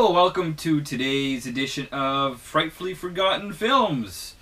Hello, welcome to today's edition of Frightfully Forgotten Films.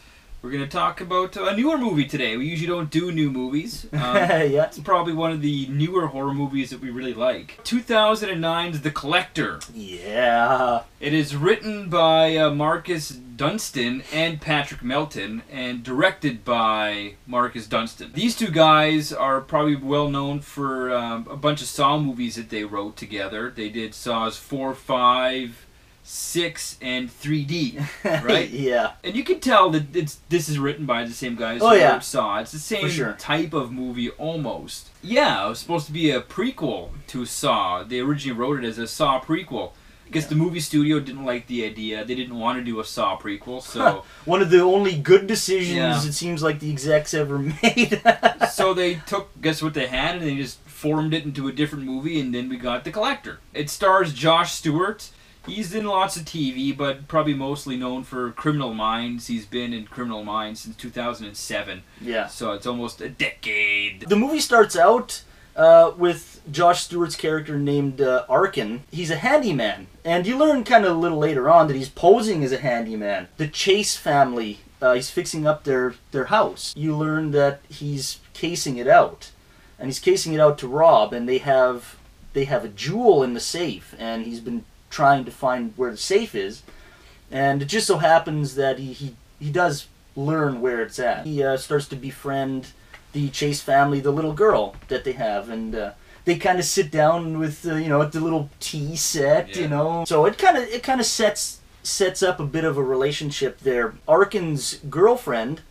We're going to talk about a newer movie today. We usually don't do new movies. Yeah. It's probably one of the newer horror movies that we really like. 2009's The Collector. Yeah. It is written by Marcus Dunstan and Patrick Melton and directed by Marcus Dunstan. These two guys are probably well known for a bunch of Saw movies that they wrote together. They did Saws 4, 5, 6, and 3D, right? Yeah. And you can tell that this is written by the same guys Oh, who yeah. wrote Saw. It's the same For sure. type of movie almost. Yeah, it was supposed to be a prequel to Saw. They originally wrote it as a Saw prequel. I guess the movie studio didn't like the idea. They didn't want to do a Saw prequel, so... One of the only good decisions Yeah. it seems like the execs ever made. So they took, guess what they had, and they just formed it into a different movie, and then we got The Collector. It stars Josh Stewart. He's in lots of TV, but probably mostly known for Criminal Minds. He's been in Criminal Minds since 2007. Yeah. So it's almost a decade. The movie starts out with Josh Stewart's character named Arkin. He's a handyman. And you learn kind of a little later on that he's posing as a handyman. The Chase family, he's fixing up their house. You learn that he's casing it out. And he's casing it out to rob, and they have a jewel in the safe, and he's been trying to find where the safe is, and it just so happens that he does learn where it's at. He starts to befriend the Chase family, the little girl that they have, and they kind of sit down with at the little tea set, Yeah. So it kind of sets up a bit of a relationship there. Arkin's girlfriend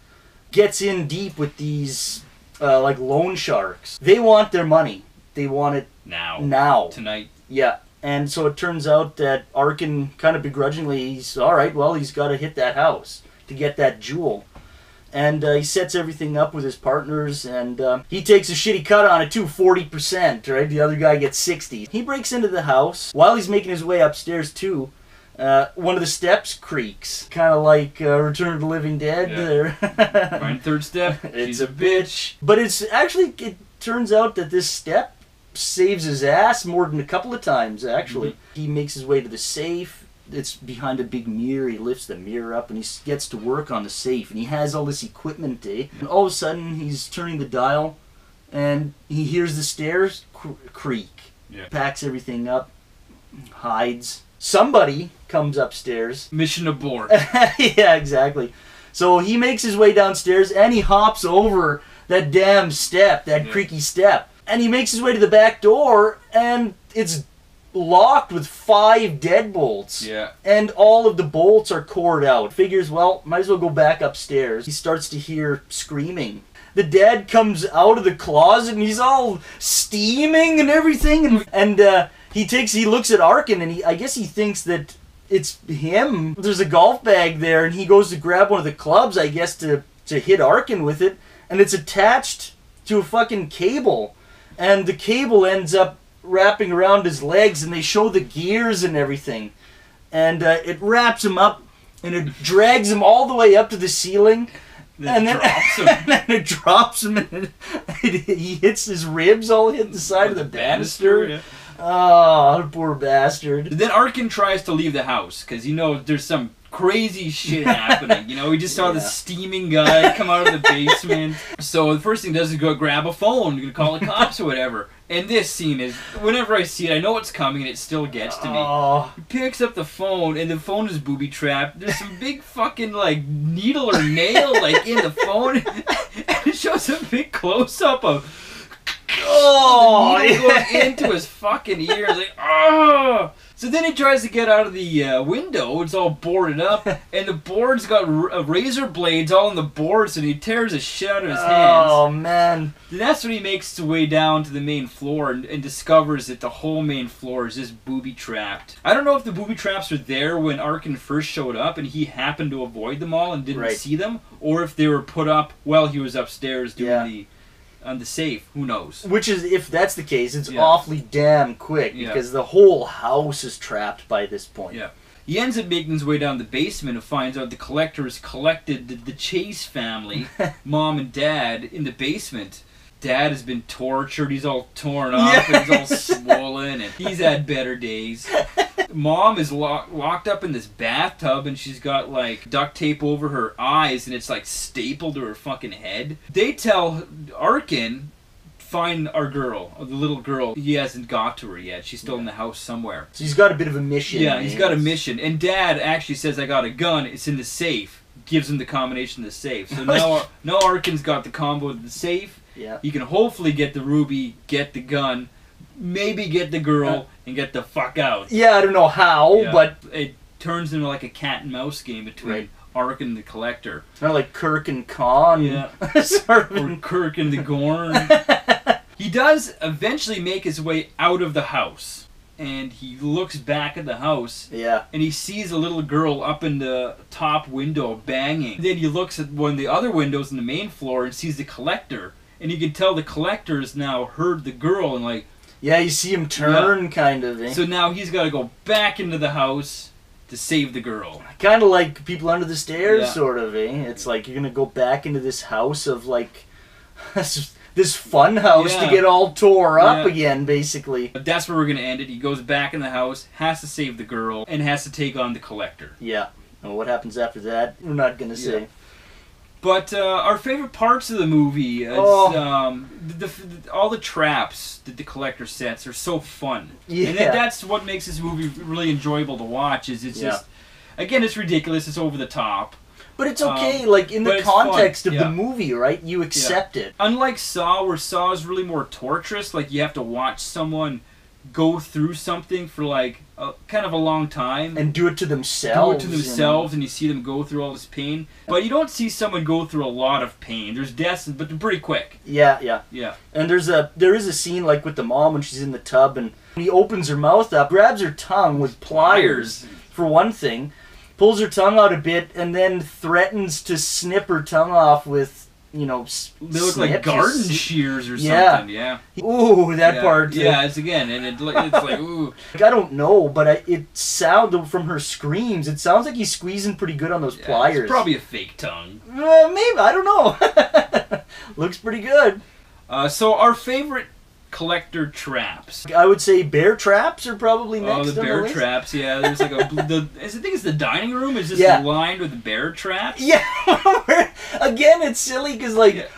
gets in deep with these like loan sharks. They want their money. They want it now. Tonight. Yeah. And so it turns out that Arkin kind of begrudgingly, he's alright, well, he's got to hit that house to get that jewel. And he sets everything up with his partners, and he takes a shitty cut on it too, 40%, right? The other guy gets 60. He breaks into the house. While he's making his way upstairs too, one of the steps creaks. Kind of like Return of the Living Dead. Yeah. Find third step. It's a bitch. But it's actually, it turns out that this step saves his ass more than a couple of times, actually. Mm-hmm. He makes his way to the safe. It's behind a big mirror. He lifts the mirror up and he gets to work on the safe. And he has all this equipment, And all of a sudden, he's turning the dial and he hears the stairs creak. Yeah. Packs everything up, hides. Somebody comes upstairs. Mission abort. Yeah, exactly. So he makes his way downstairs and he hops over that damn step, that creaky step. And he makes his way to the back door, and it's locked with 5 deadbolts. Yeah. And all of the bolts are cored out. Figures, well, might as well go back upstairs. He starts to hear screaming. The dad comes out of the closet, and he's all steaming and everything. And he looks at Arkin, and I guess he thinks that it's him. There's a golf bag there, and he goes to grab one of the clubs, I guess, to hit Arkin with it. And it's attached to a fucking cable. And the cable ends up wrapping around his legs, and they show the gears and everything. And it wraps him up, and it drags him all the way up to the ceiling. Then drops him. And then it drops him, and he hits his ribs, all hit the side of the banister. Yeah. Oh, poor bastard. Then Arkin tries to leave the house, because there's some crazy shit happening. We just saw this steaming guy come out of the basement. So the first thing he does is go grab a phone, you can call the cops or whatever. And this scene is, whenever I see it, I know it's coming and it still gets to me. Oh. He picks up the phone and the phone is booby trapped. There's some big fucking needle or nail in the phone. And it shows a big close up of the needle going into his fucking ear. It's like, oh! So then he tries to get out of the window. It's all boarded up, and the board's got razor blades all on the boards, and he tears the shit out of his hands. Oh, man. Then that's when he makes his way down to the main floor and discovers that the whole main floor is just booby-trapped. I don't know if the booby traps were there when Arkin first showed up, and he happened to avoid them all and didn't see them, or if they were put up while he was upstairs doing on the safe. Who knows? Which is, if that's the case, it's awfully damn quick, because the whole house is trapped by this point. Yeah. He ends up making his way down the basement and finds out the collector has collected the Chase family, mom and dad, in the basement. Dad has been tortured, he's all torn up, and he's all swollen, and he's had better days. Mom is locked up in this bathtub, and she's got like duct tape over her eyes, and it's like stapled to her fucking head. They tell Arkin, find our girl, the little girl. He hasn't got to her yet. She's still in the house somewhere. So he's got a bit of a mission. Yeah, he's got a mission. And Dad actually says, I got a gun. It's in the safe. Gives him the combination of the safe. So now Arkin's got the combo of the safe. Yeah. He can hopefully get the ruby, get the gun, maybe get the girl, and get the fuck out. Yeah, I don't know how, but... It turns into like a cat and mouse game between Arkin and the Collector. Kind of like Kirk and Khan. Yeah. Sort of. Or Kirk and the Gore. He does eventually make his way out of the house. And he looks back at the house. Yeah. And he sees a little girl up in the top window banging. Then he looks at one of the other windows in the main floor and sees the Collector. And you can tell the Collector has now heard the girl and like... Yeah, you see him turn, kind of. Eh? So now he's got to go back into the house to save the girl. Kind of like People Under the Stairs, sort of, eh? It's like you're going to go back into this house of like... this fun house to get all tore up again, basically. But that's where we're going to end it. He goes back in the house, has to save the girl, and has to take on the Collector. Yeah. And what happens after that, we're not going to say. Yeah. But our favorite parts of the movie is all the traps that the Collector sets are so fun. Yeah. And that's what makes this movie really enjoyable to watch. Is it's just, again, it's ridiculous, it's over the top. But it's okay, like, in the context of the movie, right? You accept it. Unlike Saw, where Saw is really more torturous, like, you have to watch someone go through something for, like, kind of a long time. And do it to themselves. And you see them go through all this pain. But you don't see someone go through a lot of pain. There's deaths, but they're pretty quick. Yeah. And there is a scene, like, with the mom when she's in the tub, and when he opens her mouth up, grabs her tongue with pliers, for one thing, pulls her tongue out a bit, and then threatens to snip her tongue off with, you know, they look like garden shears or something. Yeah. Ooh, that part. Yeah, it's again, and it's like ooh. I don't know, but from her screams, it sounds like he's squeezing pretty good on those pliers. It's probably a fake tongue. Maybe, I don't know. Looks pretty good. So our favorite Collector traps. I would say bear traps are probably next. Oh, the bear traps, yeah. There's like I think it's the dining room is just lined with bear traps. Yeah. Again, it's silly because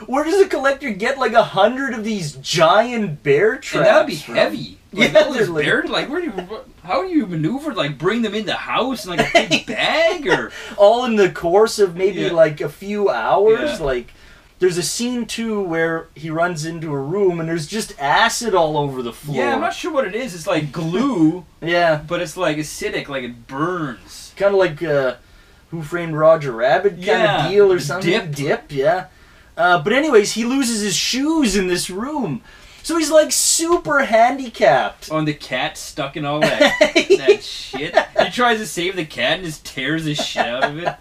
where does the Collector get like 100 of these giant bear traps? And that would be heavy. Like, bear, how do you maneuver? Like bring them in the house in like a big bag, or all in the course of maybe like a few hours, like. There's a scene, too, where he runs into a room and there's just acid all over the floor. Yeah, I'm not sure what it is. It's like glue. But it's like acidic, like it burns. Kind of like Who Framed Roger Rabbit kind of deal or something. Dip, yeah. But anyways, he loses his shoes in this room. So he's like super handicapped. Oh, and the cat's stuck in all that shit. He tries to save the cat and just tears the shit out of it.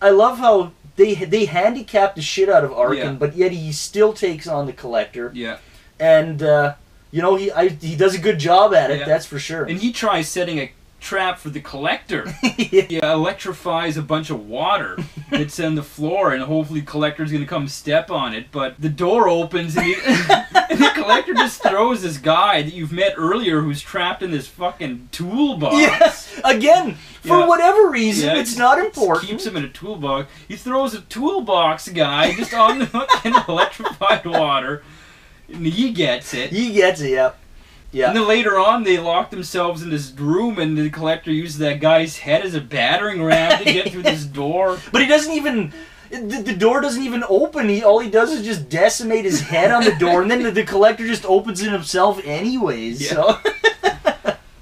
I love how... They handicap the shit out of Arkin, but yet he still takes on the Collector. Yeah. And, he does a good job at it, that's for sure. And he tries setting a trap for the Collector. He electrifies a bunch of water that's on the floor, and hopefully the Collector's going to come step on it. But the door opens, and, and the Collector just throws this guy that you've met earlier who's trapped in this fucking toolbox. Yes, again, for whatever reason, it's not important. Keeps him in a toolbox. He throws a toolbox guy just on the fucking electrified water, and he gets it. Yeah. And then later on, they lock themselves in this room, and the Collector uses that guy's head as a battering ram to get through this door. But he doesn't even... The door doesn't even open. All he does is just decimate his head on the door, and then the Collector just opens it himself anyways. Yeah. So.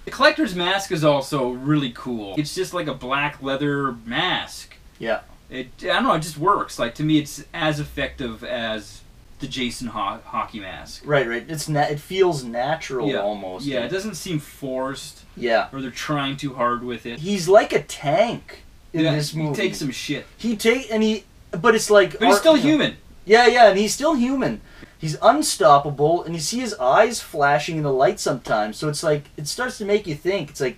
The Collector's mask is also really cool. It's just like a black leather mask. Yeah. I don't know, it just works. Like, to me, it's as effective as the Jason hockey mask. Right. It feels natural almost. Yeah, it doesn't seem forced. Yeah. Or they're trying too hard with it. He's like a tank in this movie. He takes some shit. But it's like... But he's still human. Yeah, and he's still human. He's unstoppable, and you see his eyes flashing in the light sometimes, so it's like, it starts to make you think, it's like,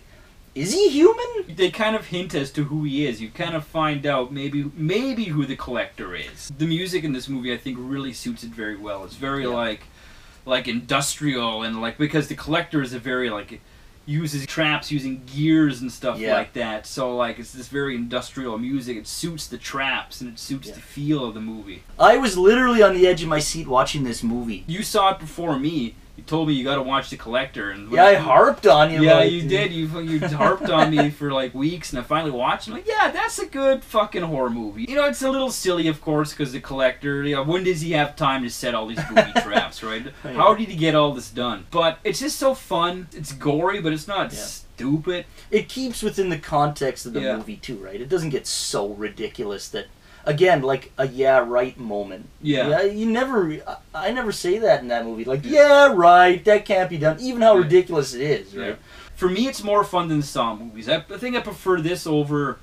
is he human? They kind of hint as to who he is. You kind of find out maybe who the Collector is. The music in this movie, I think, really suits it very well. It's very like industrial, and like, because the Collector is a very like, uses traps using gears and stuff Yeah. like that. So like it's this very industrial music. It suits the traps and it suits the feel of the movie. I was literally on the edge of my seat watching this movie. You saw it before me. You told me you got to watch The Collector, and Yeah, I harped on you. Yeah, about you it. did. You harped on me for like weeks, and I finally watched it. I'm like, yeah, that's a good fucking horror movie. You know, it's a little silly, of course, because The Collector. You know, when does he have time to set all these booby traps, right? Yeah. How did he get all this done? But it's just so fun. It's gory, but it's not stupid. It keeps within the context of the Yeah. movie too, right? It doesn't get so ridiculous that, again, like a yeah right moment. Yeah. You never. I never say that in that movie. Like yeah right, that can't be done. Even how ridiculous it is, right? Yeah. For me, it's more fun than Saw movies. I think I prefer this over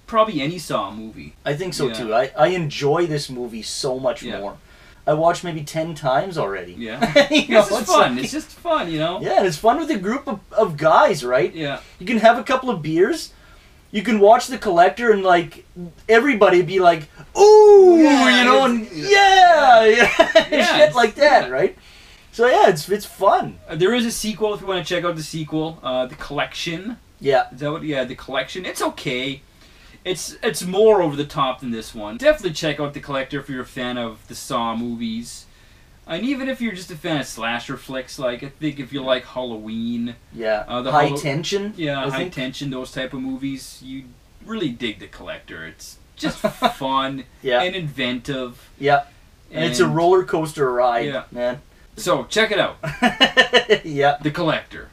probably any Saw movie. I think so Yeah. too. I enjoy this movie so much more. I watched maybe 10 times already. Yeah. You know, It's just fun. It's just fun, you know? Yeah, and it's fun with a group of guys, right? Yeah. You can have a couple of beers. You can watch The Collector and like everybody be like, "Ooh," Yeah, you know, and Yeah, shit like that, right? So yeah, it's fun. There is a sequel if you want to check out the sequel. The Collection. Yeah, Is that what? Yeah, The Collection. It's okay. It's more over the top than this one. Definitely check out The Collector if you're a fan of the Saw movies. And even if you're just a fan of slasher flicks, like I think if you like Halloween, yeah. the High Tension. yeah, I High think. Tension, those type of movies, you really dig The Collector. It's just fun Yeah. and inventive. Yeah, and it's a roller coaster ride, Yeah. man. So check it out, Yeah. The Collector.